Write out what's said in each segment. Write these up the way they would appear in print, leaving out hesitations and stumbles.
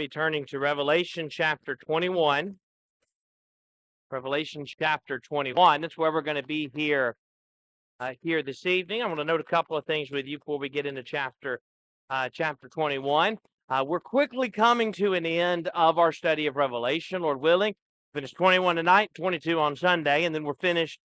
be turning to Revelation chapter 21. Revelation chapter 21. That's where we're going to be here this evening. I want to note a couple of things with you before we get into chapter 21. We're quickly coming to an end of our study of Revelation, Lord willing. Finish 21 tonight, 22 on Sunday, and then we're finished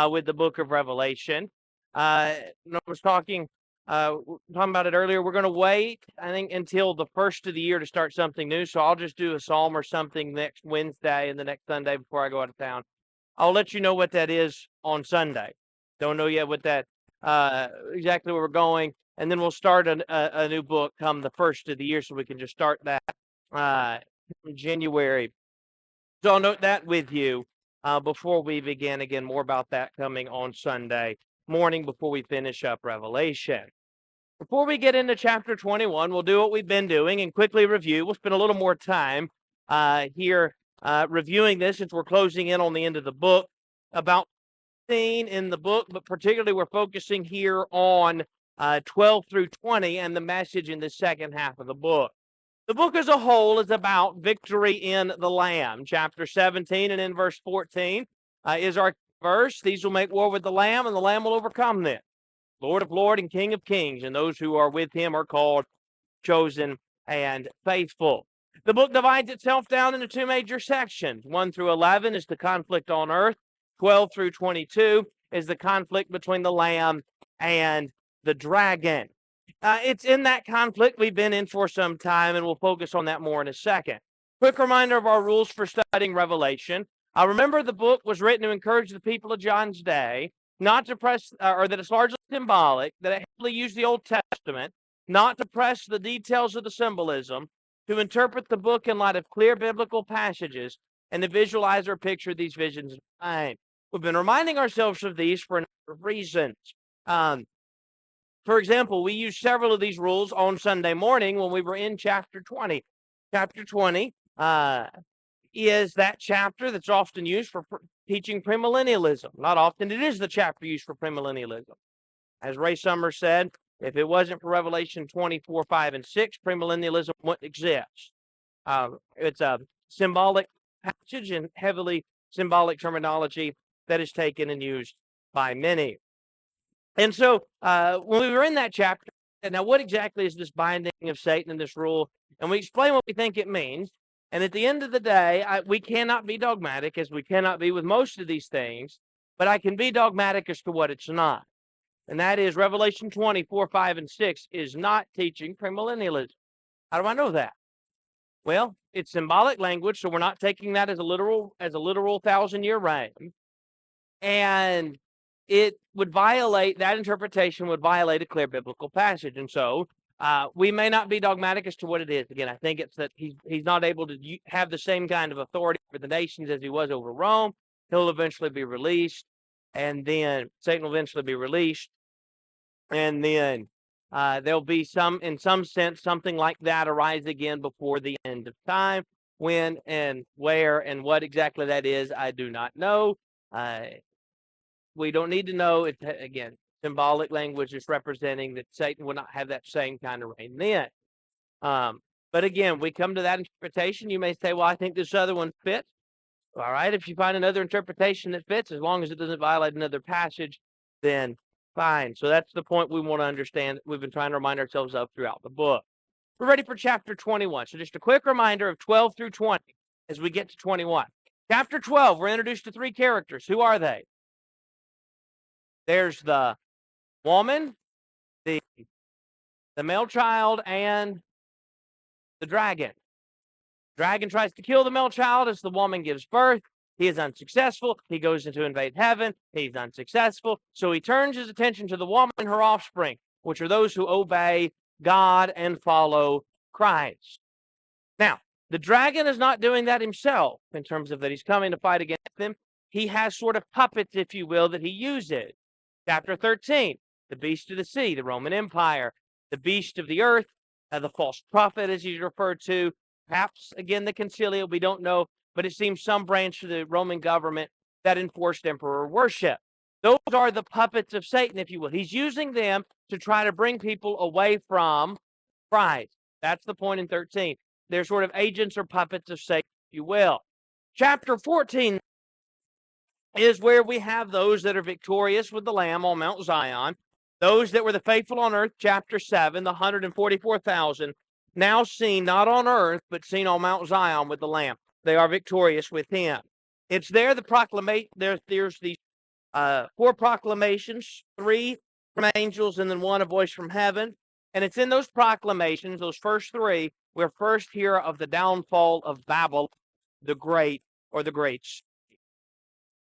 with the book of Revelation. I was talking about it earlier. We're going to wait, I think, until the first of the year to start something new. So I'll just do a psalm or something next Wednesday and the next Sunday before I go out of town. I'll let you know what that is on Sunday. Don't know yet what that exactly where we're going, and then we'll start a new book come the first of the year, so we can just start that in January. So I'll note that with you before we begin. Again, more about that coming on Sunday morning before we finish up Revelation. Before we get into chapter 21, we'll do what we've been doing and quickly review. We'll spend a little more time here reviewing this since we're closing in on the end of the book. About in the book, but particularly we're focusing here on 12 through 20 and the message in the second half of the book. The book as a whole is about victory in the Lamb. Chapter 17 and in verse 14 is our verse. These will make war with the Lamb, and the Lamb will overcome them. Lord of Lords and King of Kings, and those who are with him are called, chosen, and faithful. The book divides itself down into two major sections. 1 through 11 is the conflict on earth. 12 through 22 is the conflict between the Lamb and the dragon. It's in that conflict we've been in for some time, and we'll focus on that more in a second. Quick reminder of our rules for studying Revelation. Remember, the book was written to encourage the people of John's day not to press, or that it's largely symbolic, that it heavily used the Old Testament, not to press the details of the symbolism, to interpret the book in light of clear biblical passages, and to visualize or picture these visions in mind. We've been reminding ourselves of these for a number of reasons. For example, we used several of these rules on Sunday morning when we were in chapter 20. Chapter 20 is that chapter that's often used for teaching premillennialism. Not often, it is the chapter used for premillennialism. As Ray Summers said, if it wasn't for Revelation 24, 5, and 6, premillennialism wouldn't exist. It's a symbolic passage and heavily symbolic terminology that is taken and used by many. And so when we were in that chapter, now what exactly is this binding of Satan and this rule? And we explain what we think it means. And at the end of the day, we cannot be dogmatic, as we cannot be with most of these things, but I can be dogmatic as to what it's not. And that is Revelation 24, 5, and 6 is not teaching premillennialism. How do I know that? Well, it's symbolic language, so we're not taking that as a literal 1,000-year reign. And it would violate, that interpretation would violate a clear biblical passage. And so we may not be dogmatic as to what it is. Again, I think it's that he's not able to have the same kind of authority over the nations as he was over Rome. He'll eventually be released, and then Satan will eventually be released. And then there'll be in some sense, something like that arise again before the end of time. When and where and what exactly that is, I do not know. We don't need to know. It's, again, symbolic language is representing that Satan will not have that same kind of reign then. But again, we come to that interpretation. You may say, well, I think this other one fits. All right, if you find another interpretation that fits, as long as it doesn't violate another passage, then fine. So that's the point we want to understand. We've been trying to remind ourselves of throughout the book. We're ready for chapter 21. So just a quick reminder of 12 through 20 as we get to 21. Chapter 12, we're introduced to three characters. Who are they? There's the woman, the male child, and the dragon. Dragon tries to kill the male child as the woman gives birth. He is unsuccessful. He goes into invade heaven. He's unsuccessful. So he turns his attention to the woman and her offspring, which are those who obey God and follow Christ. Now, the dragon is not doing that himself in terms of that he's coming to fight against them. He has sort of puppets, if you will, that he uses. Chapter 13, the beast of the sea, the Roman Empire, the beast of the earth, the false prophet, as he's referred to, perhaps, again, the concilium, we don't know, but it seems some branch of the Roman government that enforced emperor worship. Those are the puppets of Satan, if you will. He's using them to try to bring people away from Christ. That's the point in 13. They're sort of agents or puppets of Satan, if you will. Chapter 14 is where we have those that are victorious with the Lamb on Mount Zion. Those that were the faithful on earth, chapter 7, the 144,000, now seen not on earth, but seen on Mount Zion with the Lamb. They are victorious with him. It's there, the proclamation, there's these 4 proclamations, 3 from angels and then 1 a voice from heaven. And it's in those proclamations, those first 3, we're first hear of the downfall of Babylon, the Great, or the Greats.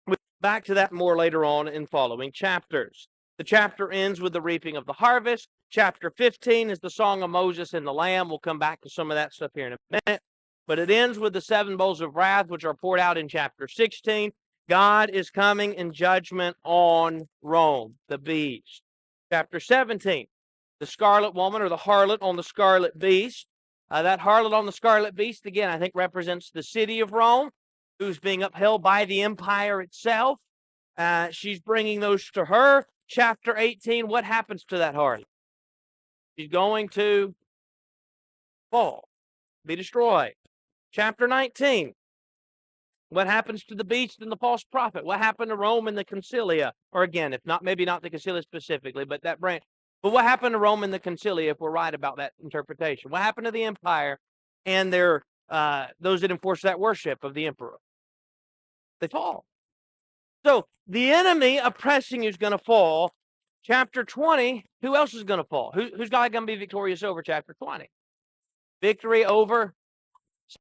We'll get back to that more later on in following chapters. The chapter ends with the reaping of the harvest. Chapter 15 is the song of Moses and the Lamb. We'll come back to some of that stuff here in a minute. But it ends with the 7 bowls of wrath, which are poured out in chapter 16. God is coming in judgment on Rome, the beast. Chapter 17, the scarlet woman or the harlot on the scarlet beast. That harlot on the scarlet beast, again, I think represents the city of Rome, who's being upheld by the empire itself. She's bringing those to her. Chapter 18, what happens to that harlot? She's going to fall, be destroyed. Chapter 19, what happens to the beast and the false prophet? What happened to Rome and the Concilia? Or again, if not, maybe not the Concilia specifically, but that branch. But what happened to Rome and the Concilia, if we're right about that interpretation? What happened to the empire and their those that enforce that worship of the emperor? They fall. So the enemy oppressing you is going to fall. Chapter 20, who else is going to fall? Who's God going to be victorious over? Chapter 20. Victory over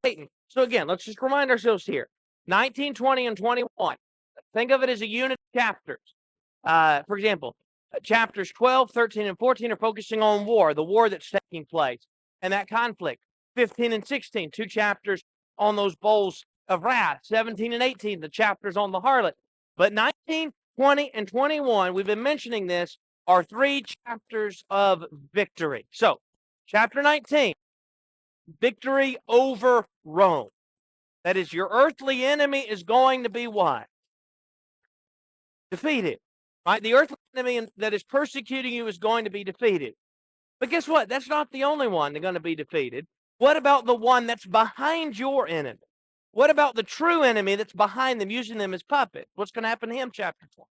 Satan. So again, let's just remind ourselves here. 19, 20, and 21. Think of it as a unit of chapters. For example, chapters 12, 13, and 14 are focusing on war, the war that's taking place, and that conflict. 15 and 16, 2 chapters on those bowls of wrath. 17 and 18, the chapters on the harlot. But 19, 20, and 21, we've been mentioning this, are 3 chapters of victory. So, chapter 19, victory over Rome. That is, your earthly enemy is going to be what? Defeated. Right? The earthly enemy that is persecuting you is going to be defeated. But guess what? That's not the only one that's going to be defeated. What about the one that's behind your enemy? What about the true enemy that's behind them, using them as puppets? What's going to happen to him, chapter 20?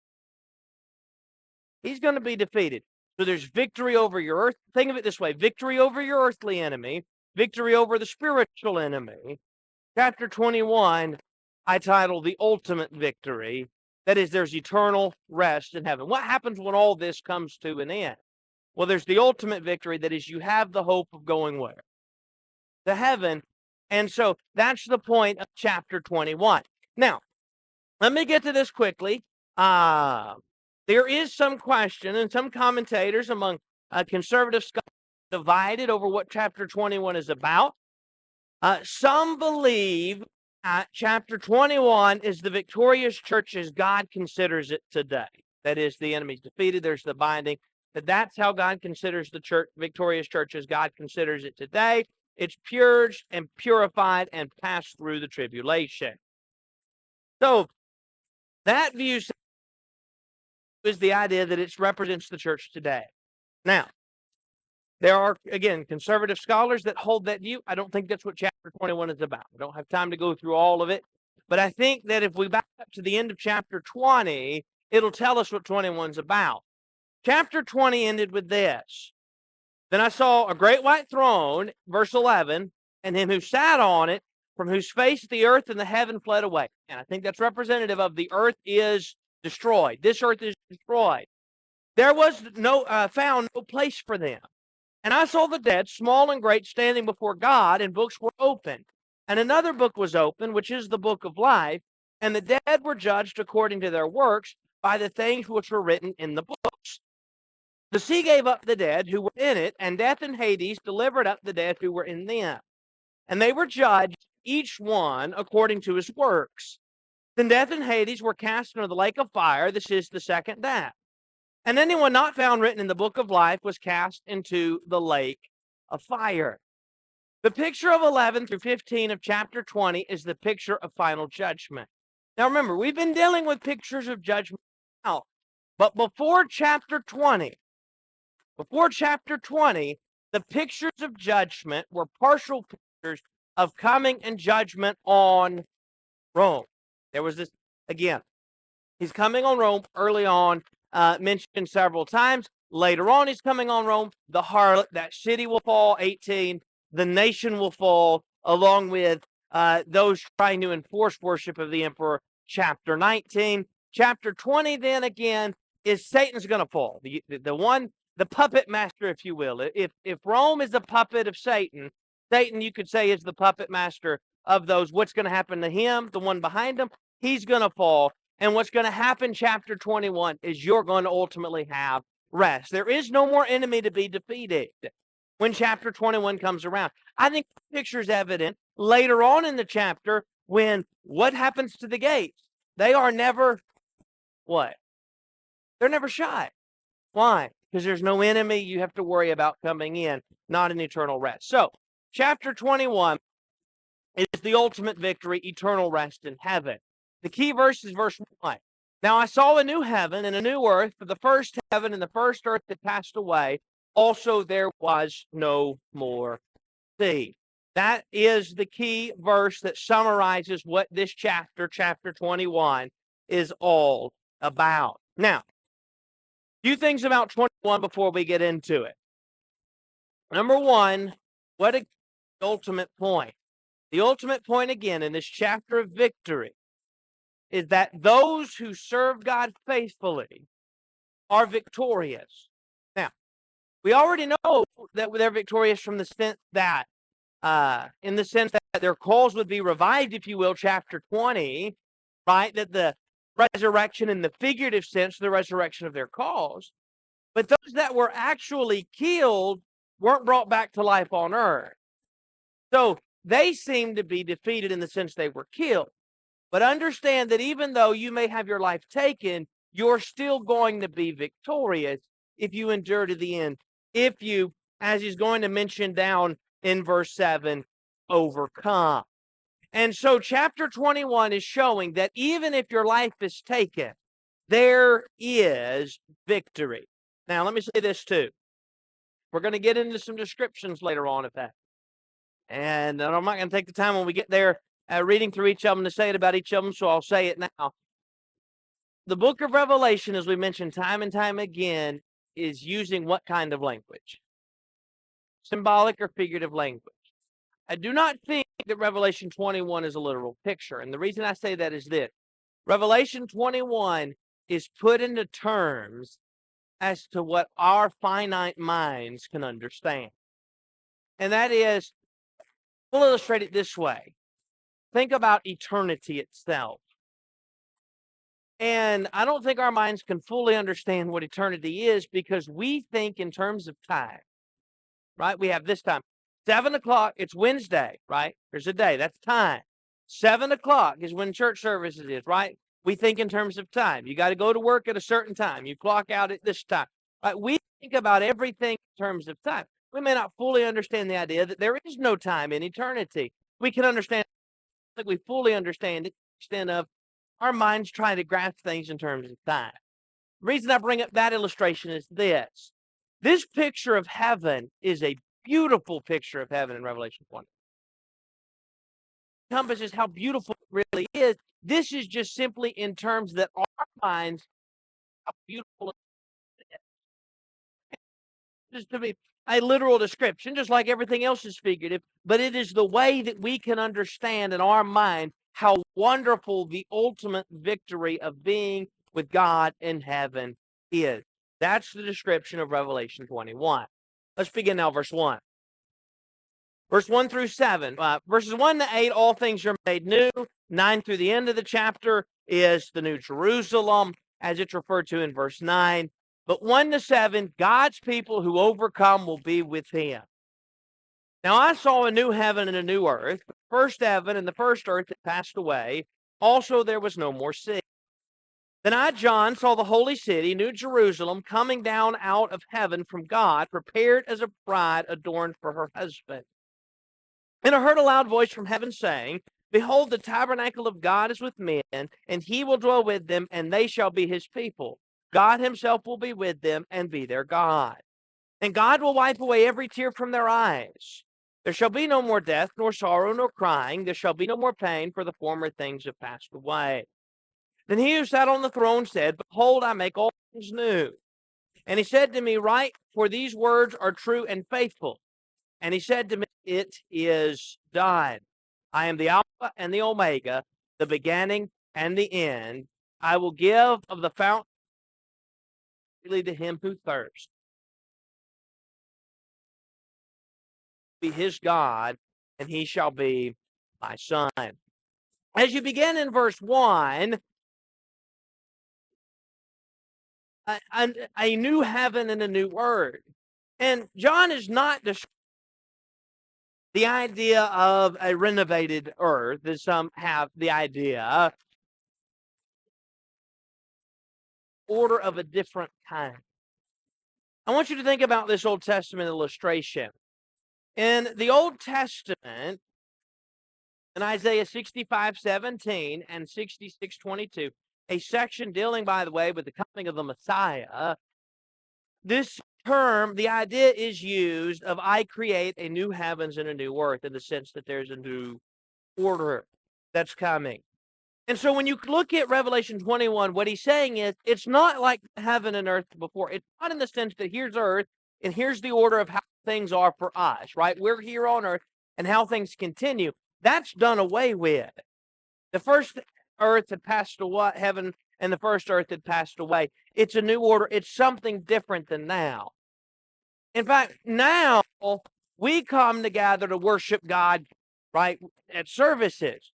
He's going to be defeated. So there's victory over your earth. Think of it this way. Victory over your earthly enemy. Victory over the spiritual enemy. Chapter 21, I title The Ultimate Victory. That is, there's eternal rest in heaven. What happens when all this comes to an end? Well, there's the ultimate victory. That is, you have the hope of going where? To heaven. And so that's the point of chapter 21. Now, let me get to this quickly. There is some question, and some commentators among conservative scholars divided over what chapter 21 is about. Some believe chapter 21 is the victorious church as God considers it today. That is, the enemy's defeated, there's the binding. That's how God considers the church, victorious church as God considers it today. It's purged and purified and passed through the tribulation. So that view is the idea that it represents the church today. Now, there are, again, conservative scholars that hold that view. I don't think that's what chapter 21 is about. I don't have time to go through all of it. But I think that if we back up to the end of chapter 20, it'll tell us what 21 is about. Chapter 20 ended with this. Then I saw a great white throne, verse 11, and him who sat on it, from whose face the earth and the heaven fled away. And I think that's representative of the earth is destroyed. This earth is destroyed. There was found no place for them. And I saw the dead, small and great, standing before God, and books were opened. And another book was opened, which is the book of life. And the dead were judged according to their works by the things which were written in the books. The sea gave up the dead who were in it, and death and Hades delivered up the dead who were in them. And they were judged, each one according to his works. Then death and Hades were cast into the lake of fire. This is the second death. And anyone not found written in the book of life was cast into the lake of fire. The picture of 11 through 15 of chapter 20 is the picture of final judgment. Now remember, we've been dealing with pictures of judgment now, but before chapter 20, the pictures of judgment were partial pictures of coming and judgment on Rome. There was this, again, he's coming on Rome early on, mentioned several times. Later on, he's coming on Rome. The harlot, that city will fall, 18. The nation will fall, along with those trying to enforce worship of the emperor, chapter 19. Chapter 20, then again, is Satan's going to fall. The puppet master, if you will. If Rome is the puppet of Satan, Satan, you could say, is the puppet master of those. What's going to happen to him, the one behind him? He's going to fall. And what's going to happen, chapter 21, is you're going to ultimately have rest. There is no more enemy to be defeated when chapter 21 comes around. I think the picture is evident later on in the chapter when what happens to the gates? They are never, what? They're never shut. Why? Because there's no enemy you have to worry about coming in, not an eternal rest. So, chapter 21 is the ultimate victory, eternal rest in heaven. The key verse is verse 1. Now I saw a new heaven and a new earth, for the first heaven and the first earth had passed away. Also there was no more sea. That is the key verse that summarizes what this chapter, chapter 21, is all about. Now, a few things about 21 before we get into it. Number one, what a ultimate point. The ultimate point, again, in this chapter of victory is that those who serve God faithfully are victorious. Now, we already know that they're victorious from the sense that, in the sense that their calls would be revived, if you will, chapter 20, right? That the resurrection in the figurative sense, the resurrection of their cause. But those that were actually killed weren't brought back to life on earth. So they seem to be defeated in the sense they were killed. But understand that even though you may have your life taken, you're still going to be victorious if you endure to the end. If you, as he's going to mention down in verse 7, overcome. And so chapter 21 is showing that even if your life is taken, there is victory. Now, let me say this too. We're going to get into some descriptions later on of that. And I'm not going to take the time when we get there reading through each of them to say it about each of them, so I'll say it now. The book of Revelation, as we mentioned time and time again, is using what kind of language? Symbolic or figurative language. I do not think that Revelation 21 is a literal picture, and the reason I say that is this. Revelation 21 is put into terms as to what our finite minds can understand. And that is, we'll illustrate it this way. Think about eternity itself. And I don't think our minds can fully understand what eternity is because we think in terms of time, right? We have this time. 7 o'clock, it's Wednesday, right? There's a day, that's time. 7 o'clock is when church services is, right? We think in terms of time. You got to go to work at a certain time. You clock out at this time. Right? We think about everything in terms of time. We may not fully understand the idea that there is no time in eternity. We can understand, like we fully understand it to the extent of our minds trying to grasp things in terms of time. The reason I bring up that illustration is this. This picture of heaven is a beautiful picture of heaven in Revelation 1. It encompasses how beautiful it really is. This is just simply in terms that our minds, how beautiful it is. Just to be a literal description, just like everything else is figurative, but it is the way that we can understand in our mind how wonderful the ultimate victory of being with God in heaven is. That's the description of Revelation 21. Let's begin now, verse 1. Verse 1 through 7. Verses 1 to 8, all things are made new. 9 through the end of the chapter is the New Jerusalem, as it's referred to in verse 9. But 1 to 7, God's people who overcome will be with him. Now I saw a new heaven and a new earth. The first heaven and the first earth had passed away. Also there was no more sea. Then I, John, saw the holy city, New Jerusalem, coming down out of heaven from God, prepared as a bride adorned for her husband. And I heard a loud voice from heaven saying, Behold, the tabernacle of God is with men, and he will dwell with them, and they shall be his people. God himself will be with them and be their God. And God will wipe away every tear from their eyes. There shall be no more death, nor sorrow, nor crying. There shall be no more pain, for the former things have passed away. Then he who sat on the throne said, Behold, I make all things new. And he said to me, Write, for these words are true and faithful. And he said to me, It is done. I am the Alpha and the Omega, the beginning and the end. I will give of the fountain to him who thirsts. Be his God, and he shall be my son. As you begin in verse 1, a new heaven and a new earth. And John is not describing the idea of a renovated earth, as some have the idea, order of a different kind. I want you to think about this Old Testament illustration. In the Old Testament, in Isaiah 65:17 and 66:22, a section dealing, by the way, with the coming of the Messiah, this term, the idea is used of I create a new heavens and a new earth, in the sense that there's a new order that's coming. And so when you look at Revelation 21, what he's saying is it's not like heaven and earth before. It's not in the sense that here's earth and here's the order of how things are for us, right? We're here on earth and how things continue. That's done away with. The first earth had passed away, heaven and the first earth had passed away. It's a new order. It's something different than now. In fact, now we come together to worship God, right, at services.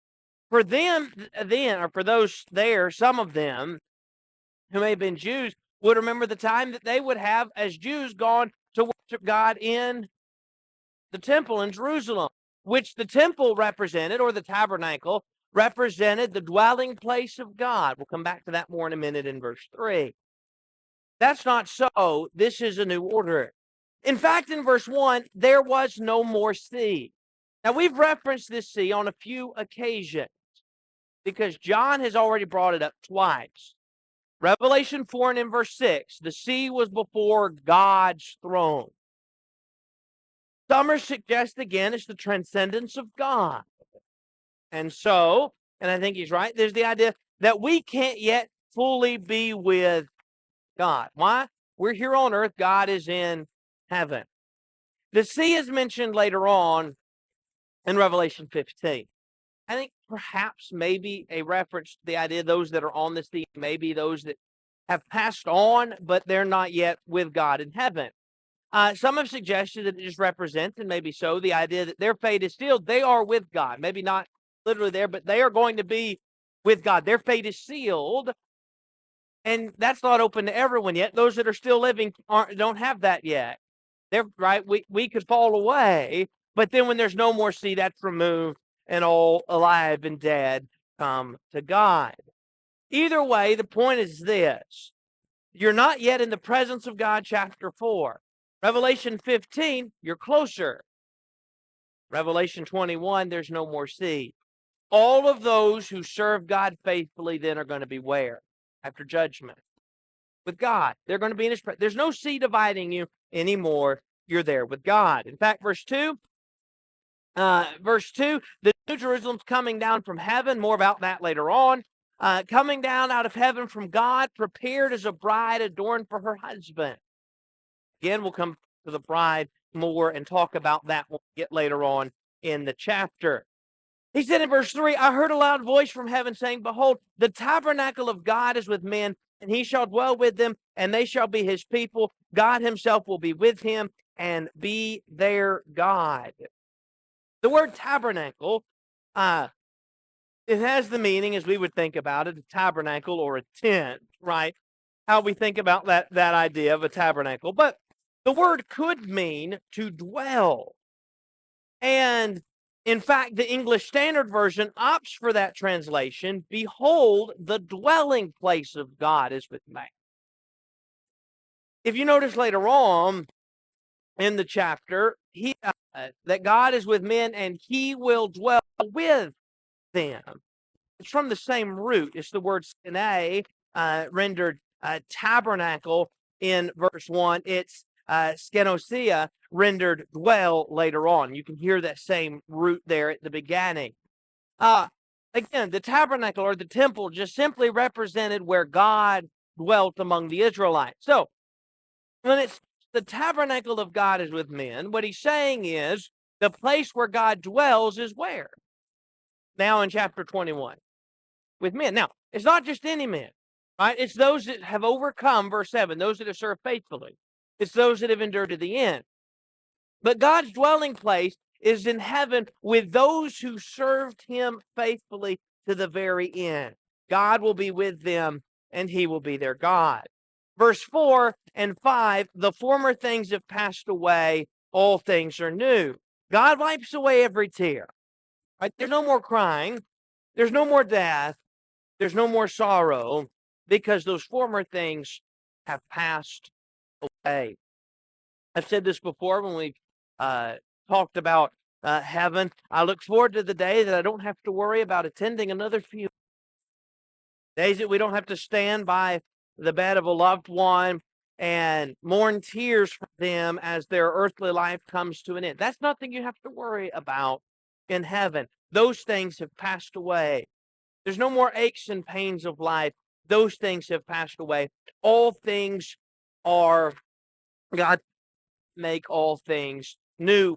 For them then, or for those there, some of them who may have been Jews would remember the time that they would have, as Jews, gone to worship God in the temple in Jerusalem, which the temple represented, or the tabernacle, represented the dwelling place of God. We'll come back to that more in a minute in verse 3. That's not so. This is a new order. In fact, in verse 1, there was no more sea. Now, we've referenced this sea on a few occasions, because John has already brought it up twice. Revelation 4 and in verse 6, the sea was before God's throne. Summers suggest again it's the transcendence of God. And so, and I think he's right, there's the idea that we can't yet fully be with God. Why? We're here on earth, God is in heaven. The sea is mentioned later on in Revelation 15. I think perhaps maybe a reference to the idea those that are on the sea, maybe those that have passed on, but they're not yet with God in heaven. Some have suggested that it just represents, and maybe so, the idea that their fate is sealed. They are with God. Maybe not literally there, but they are going to be with God. Their fate is sealed, and that's not open to everyone yet. Those that are still living don't have that yet. They're right. We could fall away, but then when there's no more sea, that's removed, and all alive and dead come to God. Either way, the point is this. You're not yet in the presence of God, chapter 4. Revelation 15, you're closer. Revelation 21, there's no more sea. All of those who serve God faithfully then are going to be where? After judgment. With God. They're going to be in his presence. There's no sea dividing you anymore. You're there with God. In fact, verse 2, the New Jerusalem's coming down from heaven. More about that later on. Coming down out of heaven from God, prepared as a bride adorned for her husband. Again, we'll come to the bride more and talk about that when we get later on in the chapter. He said in verse 3, I heard a loud voice from heaven saying, Behold, the tabernacle of God is with men, and he shall dwell with them, and they shall be his people. God himself will be with him and be their God. The word tabernacle, it has the meaning, as we would think about it, a tabernacle or a tent, right? How we think about that idea of a tabernacle. But the word could mean to dwell. And in fact, the English Standard Version opts for that translation. Behold, the dwelling place of God is with man. If you notice later on in the chapter, that God is with men and he will dwell with them. It's from the same root. It's the word skene, rendered tabernacle in verse 1. It's skenosia, rendered dwell later on. You can hear that same root there at the beginning. Again, the tabernacle or the temple just simply represented where God dwelt among the Israelites. So, when it's the tabernacle of God is with men, what he's saying is the place where God dwells is where? Now in chapter 21, with men. Now, it's not just any men, right? It's those that have overcome, verse 7, those that have served faithfully. It's those that have endured to the end. But God's dwelling place is in heaven with those who served him faithfully to the very end. God will be with them, and he will be their God. Verse 4 and 5, the former things have passed away, all things are new. God wipes away every tear. Right? There's no more crying. There's no more death. There's no more sorrow, because those former things have passed away. I've said this before when we talked about heaven. I look forward to the day that I don't have to worry about attending another funeral. Days that we don't have to stand by the bed of a loved one and mourn tears for them as their earthly life comes to an end. That's nothing you have to worry about in heaven. Those things have passed away. There's no more aches and pains of life. Those things have passed away. All things are, God make all things new.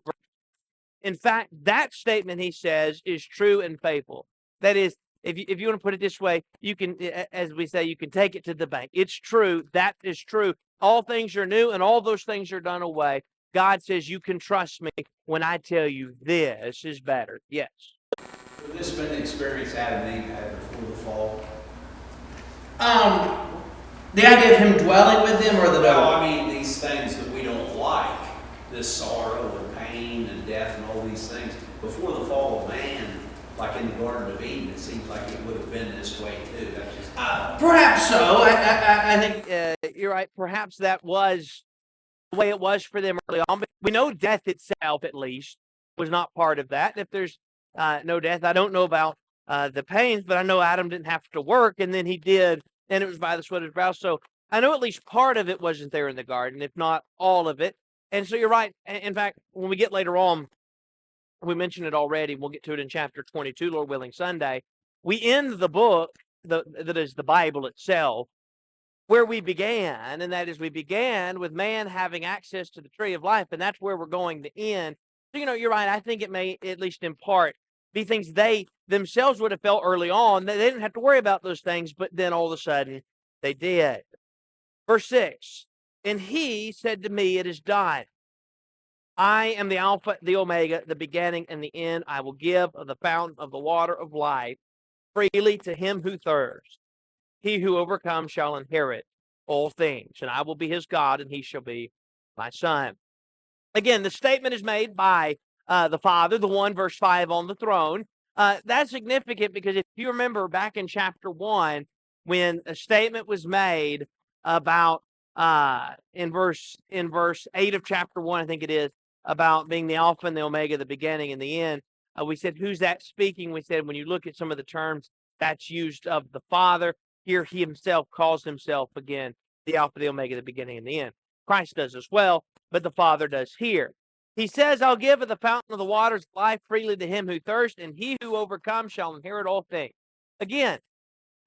In fact, that statement, he says, is true and faithful. That is, if you want to put it this way, you can, as we say, you can take it to the bank. It's true. That is true. All things are new and all those things are done away. God says you can trust me when I tell you this is better. Yes. Would this have been the experience Adam and Eve had before the fall? The idea of him dwelling with them, or the Well, I mean, these things that we don't like, this sorrow and pain and death and all these things, before the fall of man, like in the Garden of Eden, it seems like it would have been this way too. That's just perhaps so. I think You're right. Perhaps that was the way it was for them early on. But we know death itself, at least, was not part of that. If there's no death, I don't know about the pains, but I know Adam didn't have to work, and then he did, and it was by the sweat of his brow. So I know at least part of it wasn't there in the garden, if not all of it. And so you're right. In fact, when we get later on, we mentioned it already. We'll get to it in chapter 22, Lord willing, Sunday. We end the book, that is the Bible itself, where we began, and that is we began with man having access to the tree of life, and that's where we're going to end. So, you're right. I think it may, at least in part, be things they themselves would have felt early on. They didn't have to worry about those things, but then all of a sudden they did. Verse 6, and he said to me, it is done. I am the Alpha, the Omega, the beginning and the end. I will give of the fountain of the water of life freely to him who thirsts. He who overcomes shall inherit all things, and I will be his God, and he shall be my son. Again, the statement is made by the Father, the one, verse 5, on the throne. That's significant because if you remember back in chapter 1, when a statement was made about, in verse 8 of chapter 1, I think it is, about being the Alpha and the Omega, the beginning and the end, we said, who's that speaking? We said, when you look at some of the terms, that's used of the Father. Here he himself calls himself, again, the Alpha, the Omega, the beginning and the end. Christ does as well, but the Father does here. He says, I'll give of the fountain of the waters of life freely to him who thirsts, and he who overcomes shall inherit all things. Again,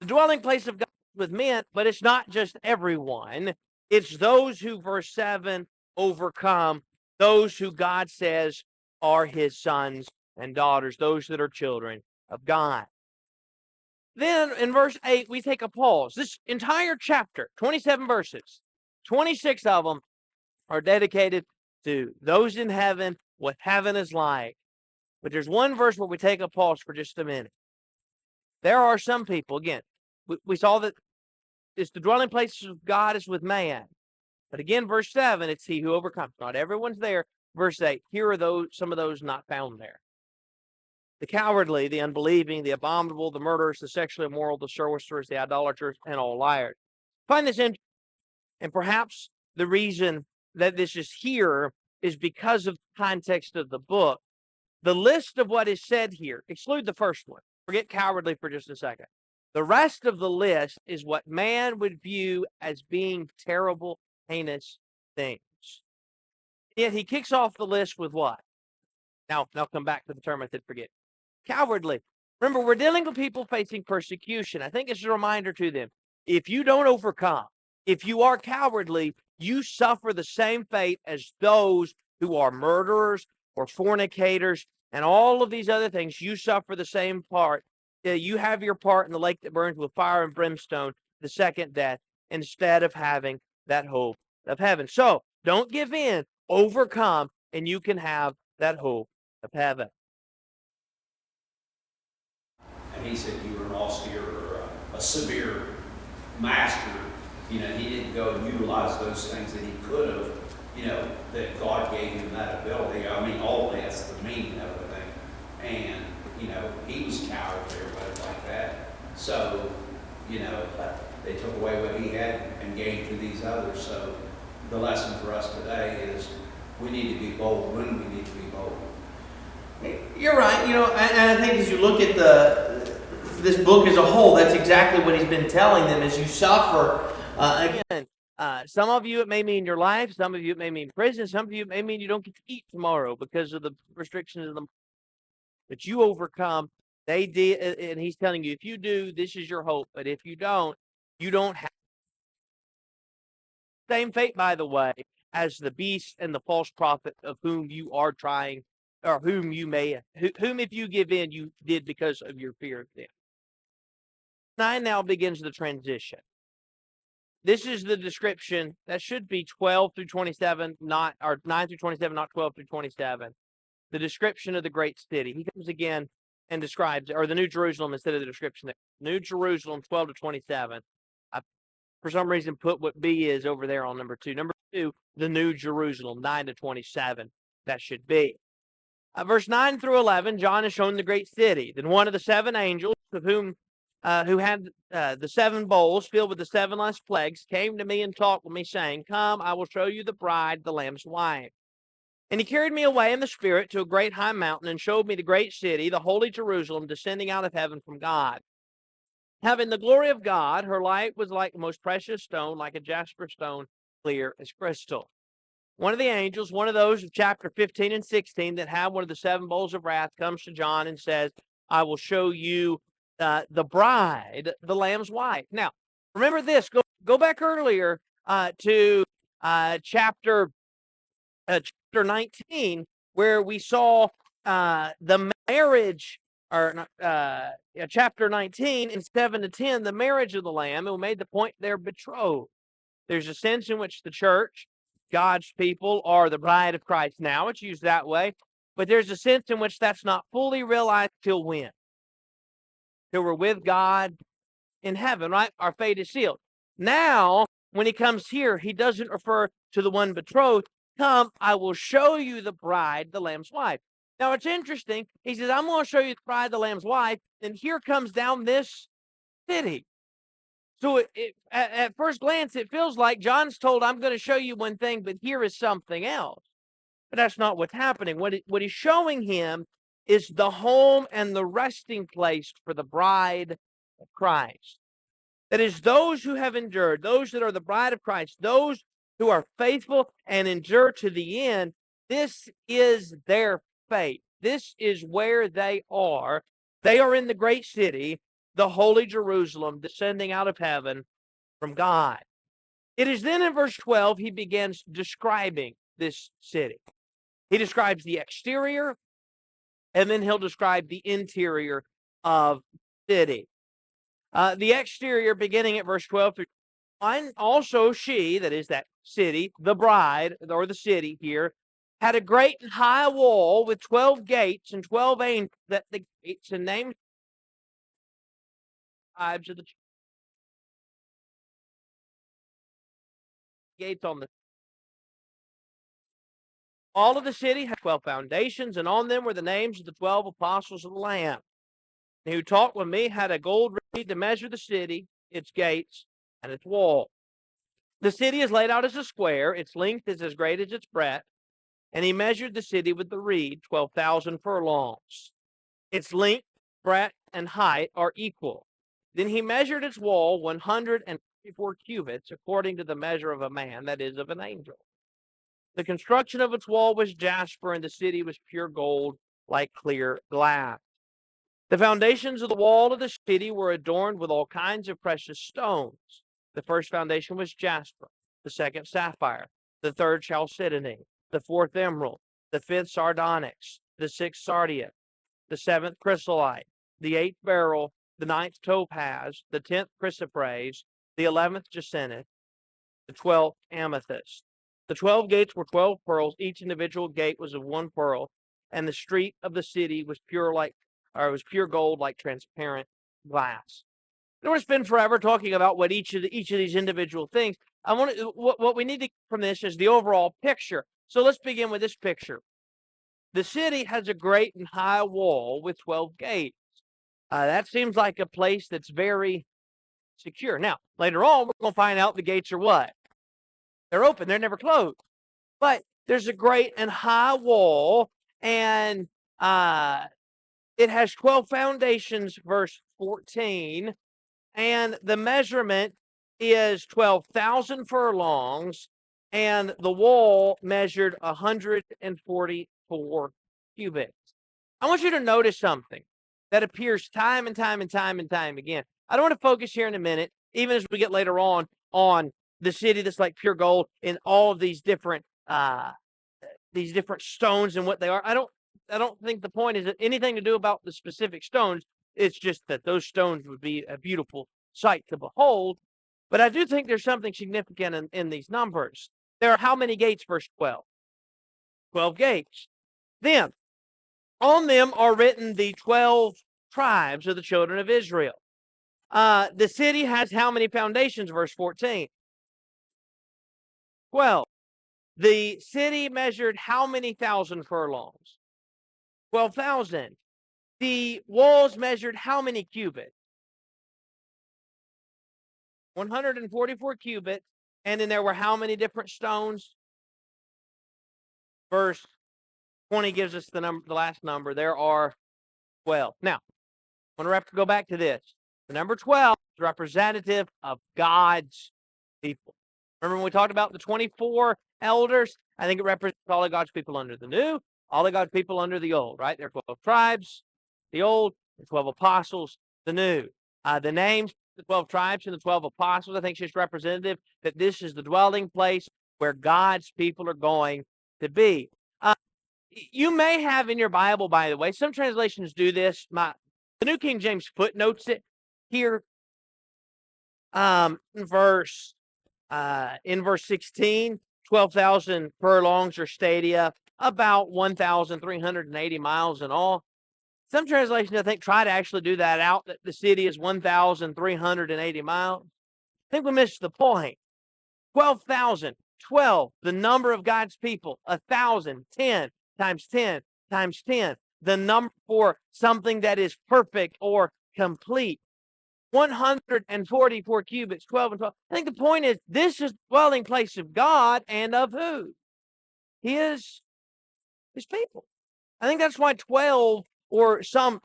the dwelling place of God is with men, but it's not just everyone. It's those who, verse 7, overcome, those who God says are his sons and daughters, those that are children of God. Then in verse 8, we take a pause. This entire chapter, 27 verses, 26 of them are dedicated to those in heaven, what heaven is like. But there's one verse where we take a pause for just a minute. There are some people, again, we saw that it's the dwelling place of God is with man. But again, verse 7, it's he who overcomes. Not everyone's there. Verse 8, here are some of those not found there. The cowardly, the unbelieving, the abominable, the murderers, the sexually immoral, the sorcerers, the idolaters, and all liars. Find this interesting. And perhaps the reason that this is here is because of the context of the book. The list of what is said here, exclude the first one. Forget cowardly for just a second. The rest of the list is what man would view as being terrible, heinous things. Yet he kicks off the list with what? Now come back to the term I did forget. Cowardly. Remember, we're dealing with people facing persecution. I think it's a reminder to them. If you don't overcome, if you are cowardly, you suffer the same fate as those who are murderers or fornicators and all of these other things. You suffer the same part. You have your part in the lake that burns with fire and brimstone, the second death, instead of having that hope of heaven. So don't give in, overcome, and you can have that hope of heaven. And he said you were an austere or a severe master. You know, he didn't go and utilize those things that he could have, you know, that God gave him that ability. I mean, all that's the meaning of it. And, you know, he was cowardly or whatever like that. So, you know, they took away what he had and gave to these others. So the lesson for us today is we need to be bold when we need to be bold. You're right. You know, and I think as you look at this book as a whole, that's exactly what he's been telling them. As you suffer, again, some of you it may mean your life. Some of you it may mean prison. Some of you it may mean you don't get to eat tomorrow because of the restrictions of the. But you overcome. They did, and he's telling you, if you do, this is your hope. But if you don't have same fate, by the way, as the beast and the false prophet of whom you are trying, or whom if you give in, you did because of your fear of them. 9 now begins the transition. This is the description that should be 12 through 27, or 9 through 27, not 12 through 27. The description of the great city. He comes again and describes, or the New Jerusalem instead of the description. New Jerusalem, 12 to 27. I, for some reason, put what B is over there on number 2. Number 2, the New Jerusalem, 9 to 27. That should be. Verse 9 through 11, John is shown the great city. Then one of the 7 angels, of whom who had the 7 bowls filled with the 7 last plagues, came to me and talked with me, saying, Come, I will show you the bride, the Lamb's wife. And he carried me away in the Spirit to a great high mountain and showed me the great city, the holy Jerusalem, descending out of heaven from God. Having the glory of God, her light was like the most precious stone, like a jasper stone, clear as crystal. One of the angels, one of those of chapter 15 and 16 that have one of the 7 bowls of wrath, comes to John and says, I will show you the bride, the Lamb's wife. Now, remember this. Go back earlier to chapter 19, where we saw the marriage, or chapter 19 and 7 to 10, the marriage of the Lamb, and we made the point they're betrothed. There's a sense in which the church, God's people, are the bride of Christ now. It's used that way. But there's a sense in which that's not fully realized till when? Till we're with God in heaven, right? Our fate is sealed. Now, when he comes here, he doesn't refer to the one betrothed. Come, I will show you the bride, the Lamb's wife. Now, it's interesting. He says, I'm going to show you the bride, the Lamb's wife. And here comes down this city. So at first glance, it feels like John's told, I'm going to show you one thing, but here is something else. But that's not what's happening. What he's showing him is the home and the resting place for the bride of Christ. That is, those who have endured, those that are the bride of Christ, those who are faithful and endure to the end, this is their fate. This is where they are. They are in the great city, the holy Jerusalem, descending out of heaven from God. It is then in verse 12 he begins describing this city. He describes the exterior, and then he'll describe the interior of the city. The exterior, beginning at verse 12 through 1, also she, that is that city, the bride, or the city here, had a great and high wall with 12 gates and 12 angels at the gates, and named tribes of the gates on the all of the city had 12 foundations, and on them were the names of the 12 apostles of the Lamb. And who talked with me had a gold reed to measure the city, its gates, and its wall. The city is laid out as a square, its length is as great as its breadth, and he measured the city with the reed, 12,000 furlongs. Its length, breadth, and height are equal. Then he measured its wall 154 cubits, according to the measure of a man, that is, of an angel. The construction of its wall was jasper, and the city was pure gold like clear glass. The foundations of the wall of the city were adorned with all kinds of precious stones. The first foundation was jasper, the second sapphire, the third chalcedony, the fourth emerald, the fifth sardonyx, the sixth sardius, the seventh chrysolite, the eighth beryl, the ninth topaz, the 10th chrysoprase, the 11th jacinth, the 12th amethyst. The 12 gates were 12 pearls. Each individual gate was of one pearl, and the street of the city was pure gold like transparent glass. I don't want to spend forever talking about what each of these individual things. What we need to get from this is the overall picture. So let's begin with this picture. The city has a great and high wall with 12 gates. That seems like a place that's very secure. Now, later on, we're going to find out the gates are what? They're open. They're never closed. But there's a great and high wall, and it has 12 foundations, verse 14, and the measurement is 12,000 furlongs, and the wall measured 144 cubits. I want you to notice something that appears time and time and time and time again. I don't want to focus here in a minute, even as we get later on the city that's like pure gold in all of these different stones and what they are. I don't think the point is anything to do about the specific stones. It's just that those stones would be a beautiful sight to behold. But I do think there's something significant in these numbers. There are how many gates, verse 12? 12 gates. Then, on them are written the 12 tribes of the children of Israel. The city has how many foundations, verse 14? 12. The city measured how many thousand furlongs? 12,000. The walls measured how many cubits? 144 cubits. And then there were how many different stones? Verse 20 gives us the last number. There are 12. Now, I want to go back to this. The number 12 is representative of God's people. Remember when we talked about the 24 elders? I think it represents all of God's people under the new, all of God's people under the old, right? There are 12 tribes, the old, the 12 apostles, the new. The names, the 12 tribes and the 12 apostles, I think is just representative that this is the dwelling place where God's people are going to be. You may have in your Bible, by the way, some translations do this. The New King James footnotes it here in verse 16, 12,000 furlongs or stadia, about 1,380 miles in all. Some translations, I think, try to actually do that out, that the city is 1,380 miles. I think we missed the point. 12,000, 12, the number of God's people, 1,000, 10 times 10 times 10, the number for something that is perfect or complete. 144 cubits, 12 and 12. I think the point is this is the dwelling place of God and of who? His people. I think that's why 12 or some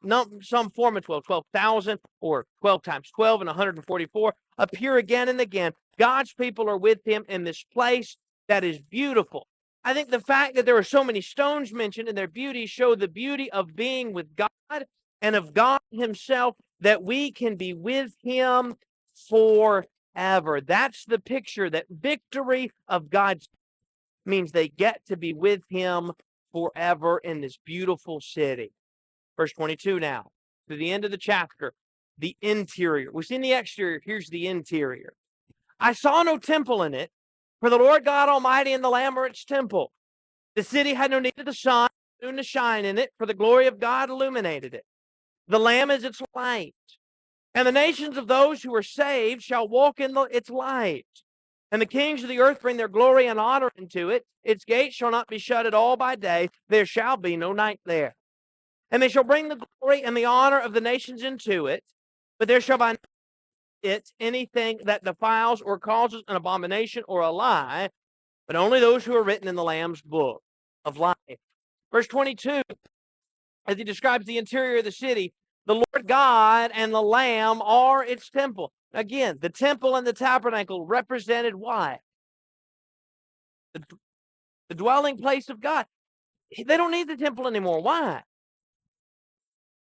form of 12,000 or 12 times 12 and 144 appear again and again. God's people are with him in this place that is beautiful. I think the fact that there are so many stones mentioned and their beauty show the beauty of being with God and of God himself, that we can be with him forever. That's the picture, that victory of God's means they get to be with him forever in this beautiful city. Verse 22 now, to the end of the chapter, the interior. We've seen the exterior, here's the interior. I saw no temple in it, for the Lord God Almighty and the Lamb are its temple. The city had no need of the sun to shine in it, for the glory of God illuminated it. The Lamb is its light, and the nations of those who are saved shall walk in its light. And the kings of the earth bring their glory and honor into it. Its gates shall not be shut at all by day. There shall be no night there. And they shall bring the glory and the honor of the nations into it, but there shall by it anything that defiles or causes an abomination or a lie, but only those who are written in the Lamb's book of life. Verse 22, as he describes the interior of the city, the Lord God and the Lamb are its temple. Again, the temple and the tabernacle represented what? the dwelling place of God. They don't need the temple anymore. Why?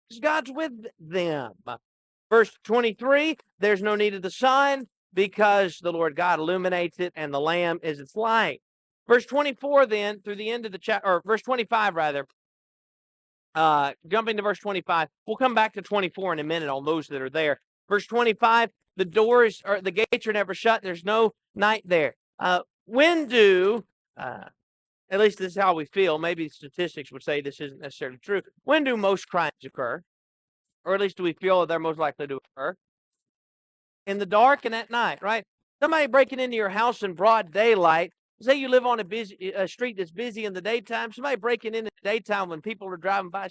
Because God's with them. Verse 23, there's no need of the sun because the Lord God illuminates it and the Lamb is its light. Verse 24 then, through the end of the chapter, or verse 25 rather, jumping to verse 25, we'll come back to 24 in a minute on those that are there. Verse 25, the doors or the gates are never shut. There's no night there. When do, at least this is how we feel, maybe statistics would say this isn't necessarily true. When do most crimes occur? Or at least do we feel that they're most likely to occur? In the dark and at night, right? Somebody breaking into your house in broad daylight. Say you live on a street that's busy in the daytime. Somebody breaking in the daytime when people are driving by.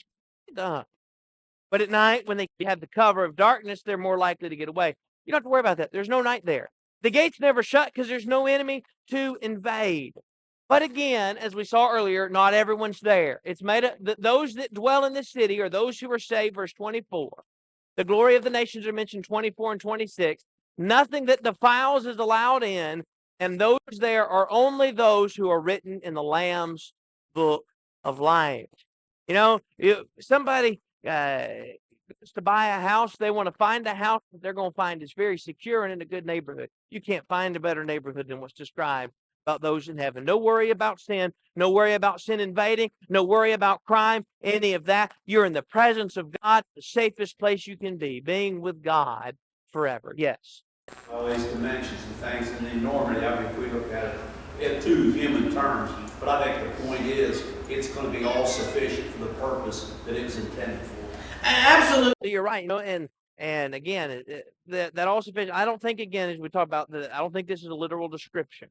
But at night, when they have the cover of darkness, they're more likely to get away. You don't have to worry about that. There's no night there. The gates never shut because there's no enemy to invade. But again, as we saw earlier, not everyone's there. It's made up those that dwell in this city are those who are saved, verse 24. The glory of the nations are mentioned 24 and 26. Nothing that defiles is allowed in, and those there are only those who are written in the Lamb's book of life. You know, somebody to buy a house, they want to find a house that they're going to find is very secure and in a good neighborhood. You can't find a better neighborhood than what's described about those in heaven. No worry about sin. No worry about sin invading. No worry about crime, any of that. You're in the presence of God, the safest place you can be, being with God forever. Yes. All these dimensions and things, and then normally, I mean, if we look at it in two human terms, but I think the point is, it's going to be all sufficient for the purpose that it was intended for. Absolutely. You're right. You know, and again, that all sufficient. I don't think, again, as we talk about, I don't think this is a literal description.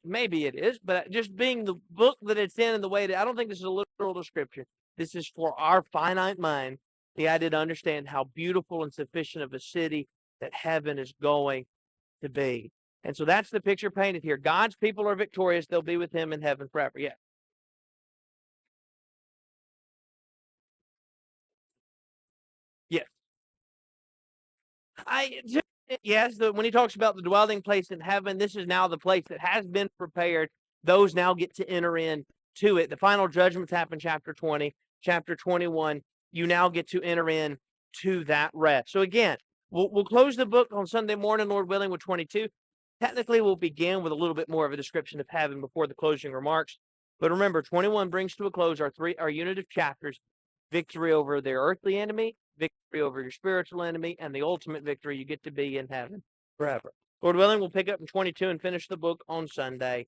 Maybe it is, but just being the book that it's in and the way that I don't think this is a literal description. This is for our finite mind, the idea to understand how beautiful and sufficient of a city that heaven is going to be. And so that's the picture painted here. God's people are victorious. They'll be with him in heaven forever. Yeah. Yes. Yes, when he talks about the dwelling place in heaven, this is now the place that has been prepared. Those now get to enter in to it. The final judgments happen chapter 20, chapter 21. You now get to enter in to that rest. So again, we'll close the book on Sunday morning, Lord willing, with 22. Technically, we'll begin with a little bit more of a description of heaven before the closing remarks. But remember, 21 brings to a close our unit of chapters: victory over their earthly enemy, victory over your spiritual enemy, and the ultimate victory you get to be in heaven forever. Lord willing, we'll pick up in 22 and finish the book on Sunday.